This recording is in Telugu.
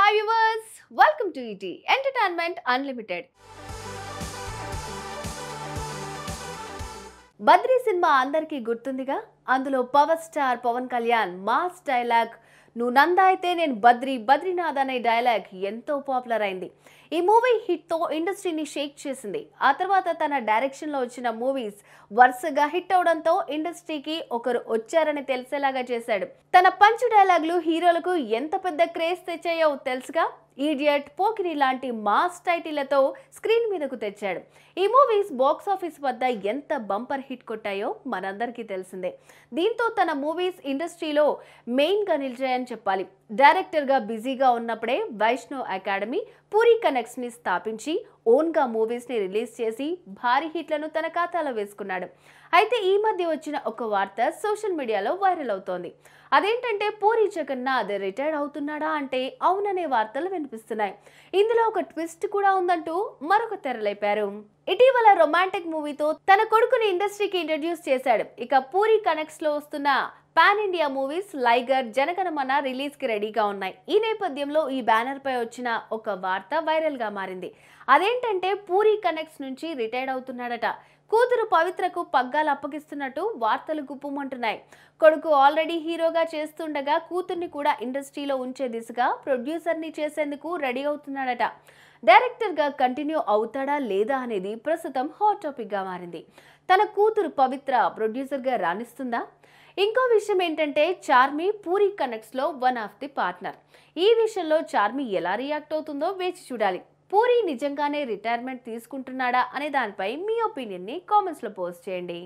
Hi viewers, welcome to ET Entertainment Unlimited. Badri cinema అందరికీ గుర్తుందిగా. అందులో power star Pawan Kalyan mass dialogue "నువ్వు నంద అయితే నేను బద్రీనాథ్" అనే డైలాగ్ ఎంతో పాపులర్ అయింది. ఈ మూవీ హిట్తో ఇండస్ట్రీని షేక్ చేసింది. ఆ తర్వాత తన డైరెక్షన్లో వచ్చిన మూవీస్ వరుసగా హిట్ అవడంతో ఇండస్ట్రీకి ఒకరు వచ్చారని తెలిసేలాగా చేశాడు. తన పంచ్ డైలాగులు హీరోలకు ఎంత పెద్ద క్రేజ్ తెచ్చాయో తెలుసుగా. ఈడియట్, పోకిరి లాంటి మాస్ టైటిళ్లతో స్క్రీన్ మీదకు తెచ్చాడు. ఈ మూవీస్ బాక్స్ ఆఫీస్ వద్ద ఎంత బంపర్ హిట్ కొట్టాయో మనందరికీ తెలిసిందే. దీంతో తన మూవీస్ ఇండస్ట్రీలో మెయిన్గా నిలిచాయని చెప్పాలి. డైరెక్టర్గా బిజీగా ఉన్నప్పుడే వైష్ణవ్ అకాడమీ, పూరి కనెక్ట్స్ని స్థాపించి ఓన్గా మూవీస్ని రిలీజ్ చేసి భారీ హిట్లను తన ఖాతాలో వేసుకున్నాడు. అయితే ఈ మధ్య వచ్చిన ఒక వార్త సోషల్ మీడియాలో వైరల్ అవుతోంది. అదేంటంటే పూరి జగన్నాథ్ రిటైర్డ్ అవుతున్నాడా అంటే అవుననే వార్తలు వినిపిస్తున్నాయి. ఇందులో ఒక ట్విస్ట్ కూడా ఉందంటూ మరొక తెరలేపారు. ఇటీవల రొమాంటిక్ మూవీతో తన కొడుకుని ఇండస్ట్రీకి ఇంట్రడ్యూస్ చేశాడు. ఇక పూరి కనెక్ట్స్ లో వస్తున్న పాన్ ఇండియా మూవీస్ లైగర్, జనగణమన రిలీజ్ కి రెడీగా ఉన్నాయి. ఈ నేపథ్యంలో ఈ బ్యానర్ పై వచ్చిన ఒక వార్త వైరల్ గా మారింది. అదేంటంటే పూరి కనెక్ట్స్ నుంచి రిటైర్డ్ అవుతున్నాడట. కూతురు పవిత్రకు పగ్గాలు అప్పగిస్తున్నట్టు వార్తలు గుప్పుమంటున్నాయి. కొడుకు ఆల్రెడీ హీరోగా చేస్తుండగా కూతుర్ని కూడా ఇండస్ట్రీలో ఉంచే దిశగా ప్రొడ్యూసర్ని చేసేందుకు రెడీ అవుతున్నాడట. డైరెక్టర్గా కంటిన్యూ అవుతాడా లేదా అనేది ప్రస్తుతం హాట్ టాపిక్గా మారింది. తన కూతురు పవిత్ర ప్రొడ్యూసర్గా రాణిస్తుందా? ఇంకో విషయం ఏంటంటే చార్మి పూరి కనెక్ట్స్లో వన్ ఆఫ్ ది పార్ట్నర్. ఈ విషయంలో చార్మి ఎలా రియాక్ట్ అవుతుందో వేచి చూడాలి. పూరి నిజంగానే రిటైర్మెంట్ తీసుకుంటున్నాడా అనే దానిపై మీ ఒపీనియన్ని కామెంట్స్లో పోస్ట్ చేయండి.